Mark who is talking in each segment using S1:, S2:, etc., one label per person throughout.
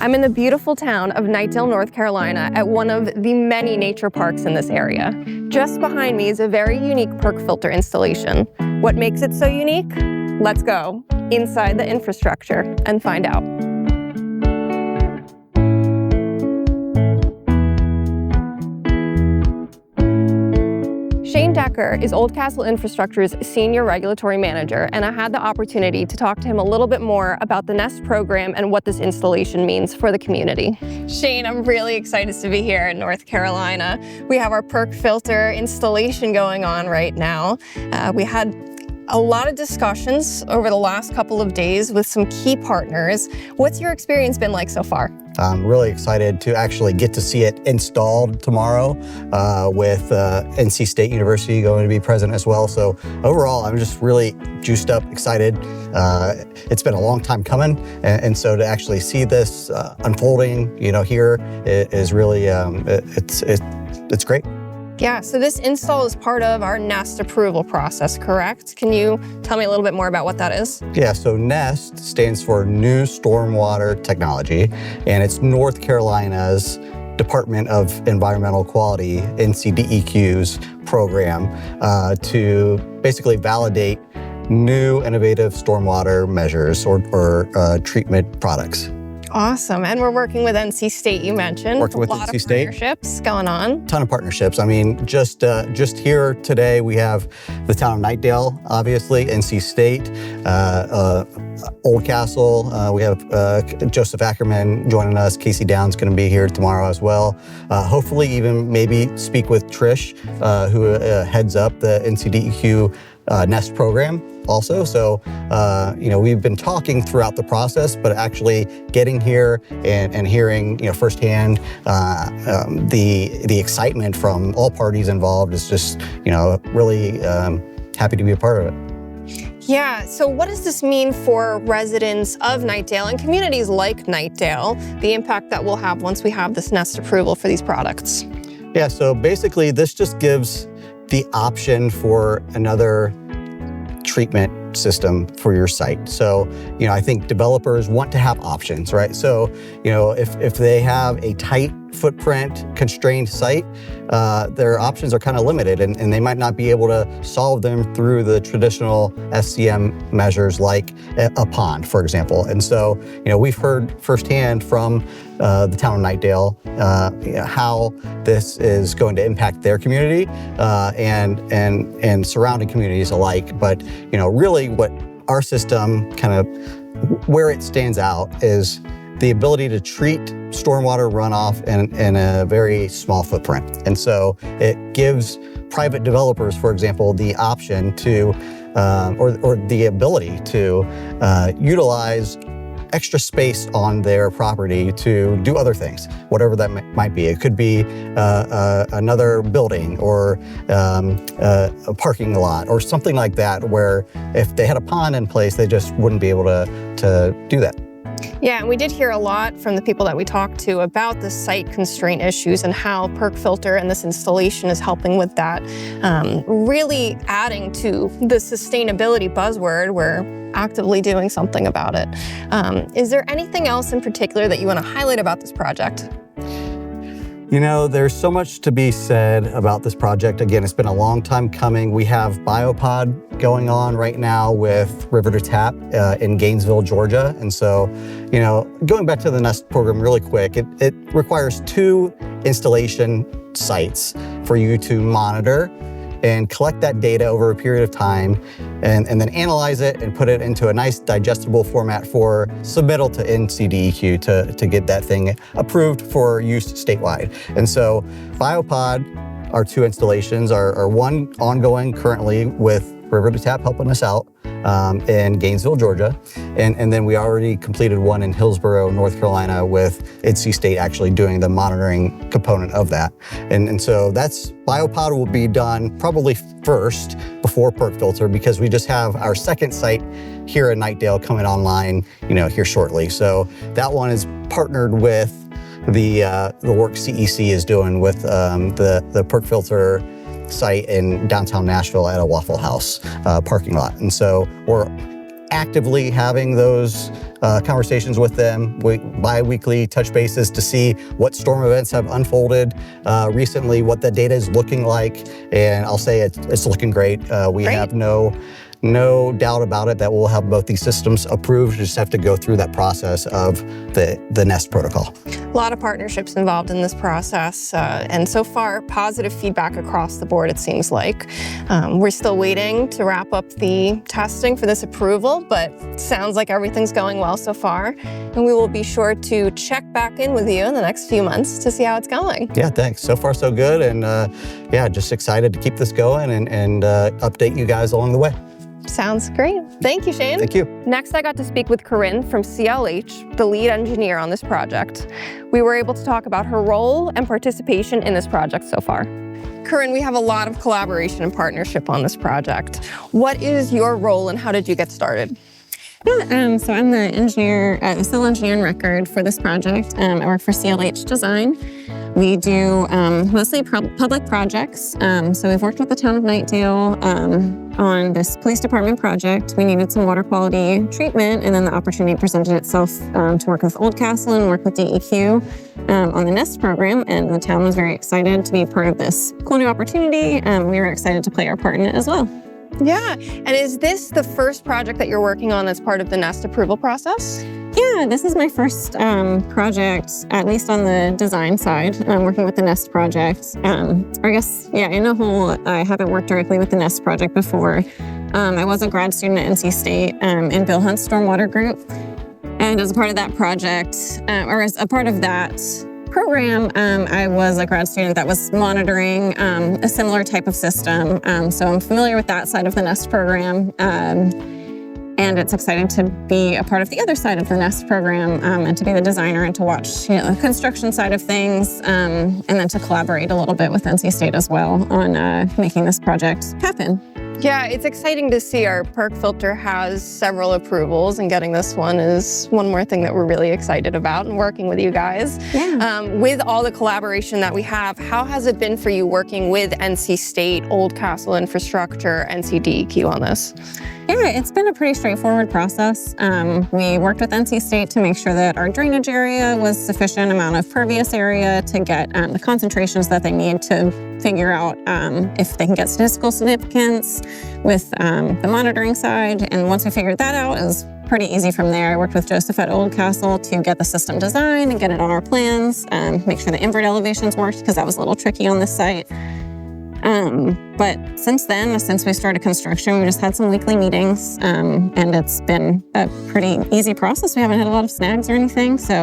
S1: I'm in the beautiful town of Knightdale, North Carolina, at one of the many nature parks in this area. Just behind me is a very unique Perk Filter installation. What makes it so unique? Let's go inside the infrastructure and find out. Shane Decker is Oldcastle Infrastructure's Senior Regulatory Manager, and I had the opportunity to talk to him a little bit more about the NEST program and what this installation means for the community. Shane, I'm really excited to be here in North Carolina. We have our Perk Filter installation going on right now. We had a lot of discussions over the last couple of days with some key partners. What's your experience been like so far?
S2: I'm really excited to actually get to see it installed tomorrow with NC State University going to be present as well. So overall, I'm just really juiced up, excited. It's been a long time coming. And so to actually see this unfolding, here is really, it's great.
S1: Yeah, so this install is part of our NEST approval process, correct? Can you tell me a little bit more about what that is?
S2: Yeah, so NEST stands for New Stormwater Technology, and it's North Carolina's Department of Environmental Quality, NCDEQ's program to basically validate new innovative stormwater measures or treatment products.
S1: Awesome, and we're working with NC State, you mentioned.
S2: Working with
S1: a lot
S2: NC
S1: of
S2: State.
S1: Partnerships going on.
S2: Ton of partnerships. I mean, just here today, we have the town of Knightdale, obviously, NC State, Oldcastle. We have Joseph Ackerman joining us. Casey Down's going to be here tomorrow as well. Hopefully, even maybe speak with Trish, who heads up the NCDEQ NEST program also. So, we've been talking throughout the process, but actually getting here and hearing, firsthand the excitement from all parties involved is just, really happy to be a part of it.
S1: Yeah, so what does this mean for residents of Knightdale and communities like Knightdale, the impact that we'll have once we have this NEST approval for these products?
S2: Yeah, so basically this just gives the option for another treatment system for your site. So, I think developers want to have options, right? So, if they have a tight footprint, constrained site, their options are kind of limited and they might not be able to solve them through the traditional SCM measures like a pond, for example. And so, we've heard firsthand from the town of Knightdale how this is going to impact their community and surrounding communities alike. But, really what our system kind of, where it stands out is the ability to treat stormwater runoff in a very small footprint. And so it gives private developers, for example, the option to, or the ability to utilize extra space on their property to do other things, whatever that might be. It could be another building or a parking lot or something like that, where if they had a pond in place, they just wouldn't be able to do that.
S1: Yeah, and we did hear a lot from the people that we talked to about the site constraint issues and how Perk Filter and this installation is helping with that, really adding to the sustainability buzzword. We're actively doing something about it. Is there anything else in particular that you want to highlight about this project?
S2: There's so much to be said about this project. Again, it's been a long time coming. We have Biopod going on right now with River to Tap in Gainesville, Georgia. And so, going back to the NEST program really quick, it requires 2 installation sites for you to monitor and collect that data over a period of time and then analyze it and put it into a nice digestible format for submittal to NCDEQ to get that thing approved for use statewide. And so Biopod, our 2 installations, are one ongoing currently with River to Tap helping us out in Gainesville, Georgia. And then we already completed one in Hillsborough, North Carolina with NC State actually doing the monitoring component of that. And so that's Biopod will be done probably first before Perk Filter because we just have our second site here in Knightdale coming online, here shortly. So that one is partnered with the work CEC is doing with the Perk Filter site in downtown Nashville at a Waffle House parking lot. And so we're actively having those conversations with them, bi-weekly touch bases to see what storm events have unfolded recently, what the data is looking like, and I'll say it's looking great. We have no doubt about it that we'll have both these systems approved. We just have to go through that process of the NEST protocol.
S1: A lot of partnerships involved in this process, and so far, positive feedback across the board, it seems like. We're still waiting to wrap up the testing for this approval, but sounds like everything's going well so far. And we will be sure to check back in with you in the next few months to see how it's going.
S2: Yeah, thanks. So far, so good. And yeah, just excited to keep this going and update you guys along the way.
S1: Sounds great. Thank you, Shane.
S2: Thank you.
S1: Next, I got to speak with Corinne from CLH, the lead engineer on this project. We were able to talk about her role and participation in this project so far. Corinne, we have a lot of collaboration and partnership on this project. What is your role and how did you get started?
S3: Yeah, so I'm the engineer, civil engineer and record for this project. I work for CLH Design. We do mostly public projects. So we've worked with the town of Knightdale on this police department project. We needed some water quality treatment, and then the opportunity presented itself to work with Oldcastle and work with DEQ on the NEST program. And the town was very excited to be a part of this cool new opportunity. We were excited to play our part in it as well.
S1: Yeah, and is this the first project that you're working on that's part of the NEST approval process?
S3: Yeah, this is my first project, at least on the design side, working with the NEST project. I guess, yeah, in a whole, I haven't worked directly with the NEST project before. I was a grad student at NC State in Bill Hunt's Stormwater group. And as a part of that project, or as a part of that program, I was a grad student that was monitoring a similar type of system. So I'm familiar with that side of the NEST program. And it's exciting to be a part of the other side of the NEST program and to be the designer and to watch the construction side of things and then to collaborate a little bit with NC State as well on making this project happen.
S1: Yeah, it's exciting to see our Perk Filter has several approvals, and getting this one is one more thing that we're really excited about and working with you guys.
S3: Yeah.
S1: With all the collaboration that we have, how has it been for you working with NC State, Oldcastle Infrastructure, NC DEQ on this?
S3: Yeah, it's been a pretty straightforward process. We worked with NC State to make sure that our drainage area was sufficient amount of pervious area to get the concentrations that they need to figure out if they can get statistical significance with the monitoring side. And once we figured that out, it was pretty easy from there. I worked with Joseph at Oldcastle to get the system designed and get it on our plans, make sure the invert elevations worked because that was a little tricky on this site. But since then, since we started construction, we just had some weekly meetings, and it's been a pretty easy process. We haven't had a lot of snags or anything. So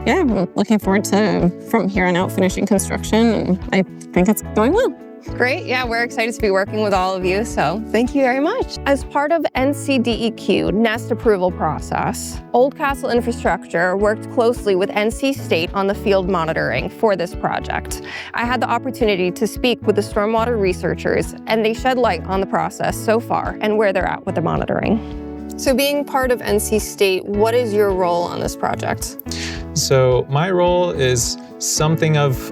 S3: yeah, I'm looking forward to, from here on out, finishing construction, and I think it's going well.
S1: Great. Yeah, we're excited to be working with all of you, so thank you very much. As part of NCDEQ NEST approval process, Oldcastle Infrastructure worked closely with NC State on the field monitoring for this project. I had the opportunity to speak with the stormwater researchers, and they shed light on the process so far and where they're at with the monitoring. So being part of NC State, what is your role on this project?
S4: So my role is something of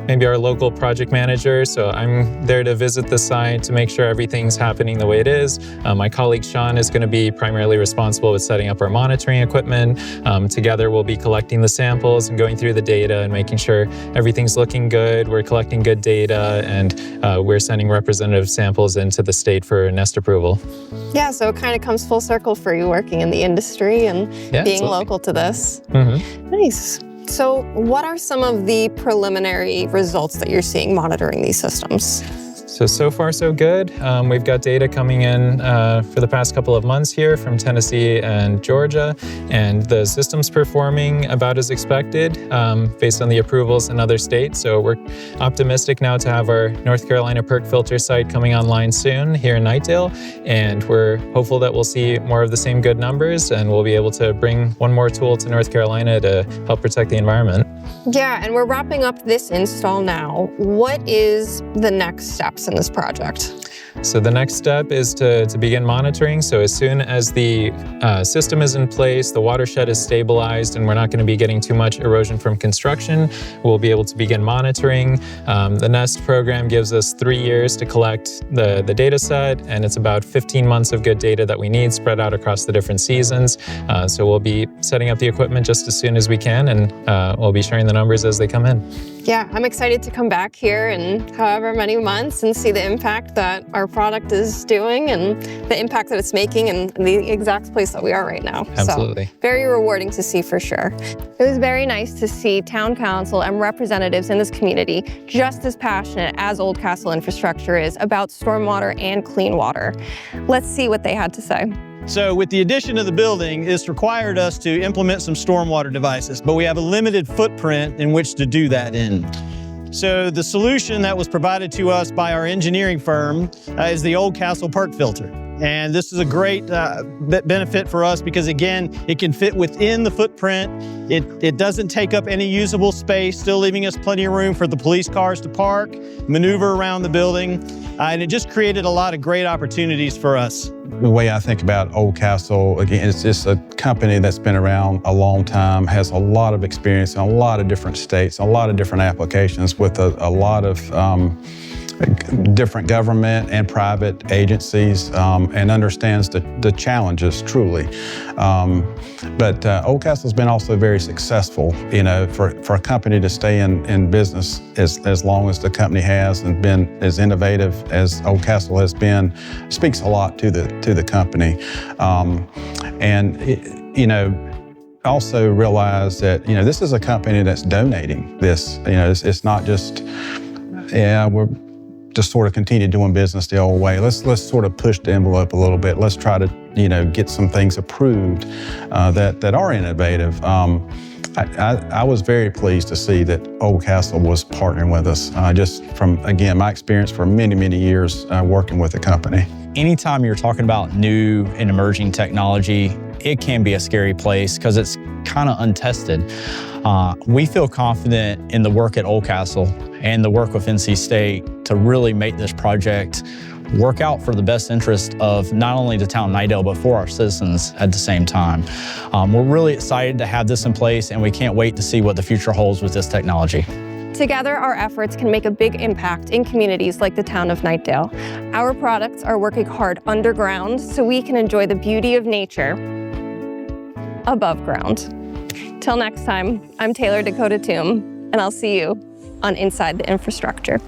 S4: maybe our local project manager. So I'm there to visit the site to make sure everything's happening the way it is. My colleague Sean is going to be primarily responsible with setting up our monitoring equipment. Together we'll be collecting the samples and going through the data and making sure everything's looking good. We're collecting good data, and we're sending representative samples into the state for NEST approval.
S1: Yeah, so it kind of comes full circle for you working in the industry and being local to this.
S4: Mm-hmm.
S1: Nice. So what are some of the preliminary results that you're seeing monitoring these systems?
S4: So far so good. We've got data coming in for the past couple of months here from Tennessee and Georgia, and the system's performing about as expected based on the approvals in other states. So we're optimistic now to have our North Carolina Perk Filter site coming online soon here in Knightdale, and we're hopeful that we'll see more of the same good numbers, and we'll be able to bring one more tool to North Carolina to help protect the environment.
S1: Yeah, and we're wrapping up this install now. What is the next steps in this project?
S4: So the next step is to begin monitoring. So as soon as the system is in place, the watershed is stabilized, and we're not going to be getting too much erosion from construction, we'll be able to begin monitoring. The NEST program gives us 3 years to collect the data set, and it's about 15 months of good data that we need spread out across the different seasons. So we'll be setting up the equipment just as soon as we can, and we'll be sharing the numbers as they come in.
S1: Yeah, I'm excited to come back here in however many months and see the impact that our product is doing and the impact that it's making in the exact place that we are right now.
S4: Absolutely.
S1: So, very rewarding to see for sure. It was very nice to see town council and representatives in this community just as passionate as Oldcastle Infrastructure is about stormwater and clean water. Let's see what they had to say.
S5: So with the addition of the building, it's required us to implement some stormwater devices, but we have a limited footprint in which to do that in. So the solution that was provided to us by our engineering firm is the Oldcastle Perk Filter. And this is a great benefit for us because, again, it can fit within the footprint. It doesn't take up any usable space, still leaving us plenty of room for the police cars to park, maneuver around the building. And it just created a lot of great opportunities for us.
S6: The way I think about Oldcastle, again, it's just a company that's been around a long time, has a lot of experience in a lot of different states, a lot of different applications with a lot of different government and private agencies, and understands the challenges truly. But Oldcastle's been also very successful, you know, for a company to stay in business as long as the company has and been as innovative as Oldcastle has been, speaks a lot to the company. You know, also realize that, you know, this is a company that's donating this. You know, it's not just, yeah, we're just sort of continue doing business the old way. Let's sort of push the envelope a little bit. Let's try to, you know, get some things approved that are innovative. I was very pleased to see that Oldcastle was partnering with us, just from, again, my experience for many, many years working with the company.
S7: Anytime you're talking about new and emerging technology, it can be a scary place because it's kind of untested. We feel confident in the work at Oldcastle and the work with NC State to really make this project work out for the best interest of not only the town of Knightdale, but for our citizens at the same time. We're really excited to have this in place, and we can't wait to see what the future holds with this technology.
S1: Together, our efforts can make a big impact in communities like the town of Knightdale. Our products are working hard underground so we can enjoy the beauty of nature above ground. Till next time, I'm Taylor Dakota Toom, and I'll see you on Inside the Infrastructure.